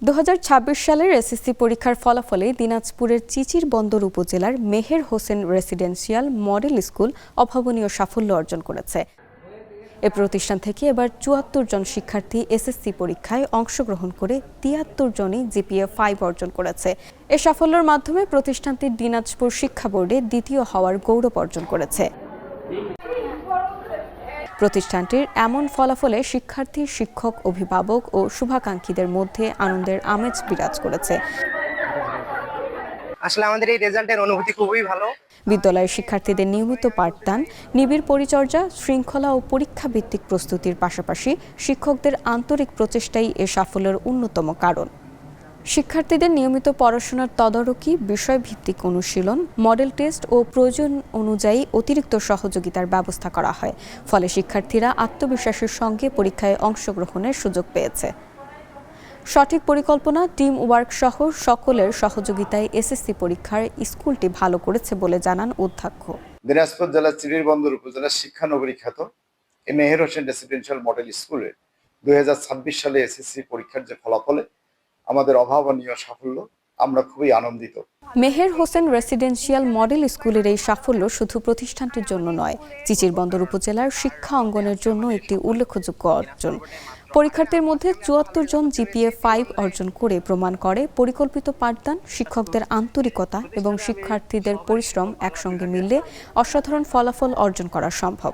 2026 সালের এসএসসি পরীক্ষার ফলাফলে দিনাজপুরের চিচির বন্দর উপজেলার Meher Hossain residential model school অভাবনীয় সাফল্য অর্জন করেছে। এ প্রতিষ্ঠান থেকে এবার ৭৪ জন শিক্ষার্থী এসএসসি পরীক্ষায় অংশগ্রহণ করে ৭৩ জনই জিপিএ 5 অর্জন করেছে। এ সাফল্যের মাধ্যমে প্রতিষ্ঠানটি দিনাজপুর শিক্ষা বোর্ডে দ্বিতীয় হওয়ার গৌরব অর্জন করেছে। প্রতিষ্ঠানটির এমন ফলাফলে শিক্ষার্থী, শিক্ষক, অভিভাবক ও শুভাকাঙ্ক্ষীদের মধ্যে আনন্দের আমেজ বিরাজ করেছে। আসলে আমাদের এই রেজাল্টের অনুভূতি খুবই ভালো। বিদ্যালয়ের শিক্ষার্থীদের নিয়মিত পাঠদান, নিবিড় পরিচর্যা, শৃঙ্খলা ও পরীক্ষা ভিত্তিক প্রস্তুতির পাশাপাশি শিক্ষকদের আন্তরিক প্রচেষ্টাই এ সাফল্যের অন্যতম কারণ। শিক্ষার্থীদের নিয়মিত পড়াশোনার তদারকি, বিষয়ভিত্তিক অনুশীলন, মডেল টেস্ট ও প্রয়োজন অনুযায়ী অতিরিক্ত সহযোগিতার ব্যবস্থা করা হয়। ফলে শিক্ষার্থীরা আত্মবিশ্বাসের সঙ্গে পরীক্ষায় অংশগ্রহণের সুযোগ পেয়েছে। সঠিক পরিকল্পনা, টিম ওয়ার্ক সহ সকলের সহযোগিতায় এসএসসি পরীক্ষার স্কুলটি ভালো করেছে বলে জানান অধ্যক্ষ। দিনাজপুর জেলার চিরিরবন্দর উপজেলার শিক্ষানগরী খ্যাত মেহের হোসেন রেসিডেন্সিয়াল মডেল স্কুলে 2026 সালে এসএসসি পরীক্ষার যে ফলাফলে আমাদের অভাবনীয় সাফল্য, আমরা খুবই আনন্দিত। মেহের হোসেন রেসিডেন্সিয়াল মডেল স্কুলের এই সাফল্য শুধু প্রতিষ্ঠানটির জন্য নয়, চিচিরবন্দর উপজেলার শিক্ষা অঙ্গনের জন্য একটি উল্লেখযোগ্য অর্জন। পরীক্ষার্থীর মধ্যে ৭৪ জন জিপিএ 5 অর্জন করে প্রমাণ করে পরিকল্পিত পাঠদান, শিক্ষকদের আন্তরিকতা এবং শিক্ষার্থীদের পরিশ্রম একসঙ্গে মিললে অসাধারণ ফলাফল অর্জন করা সম্ভব।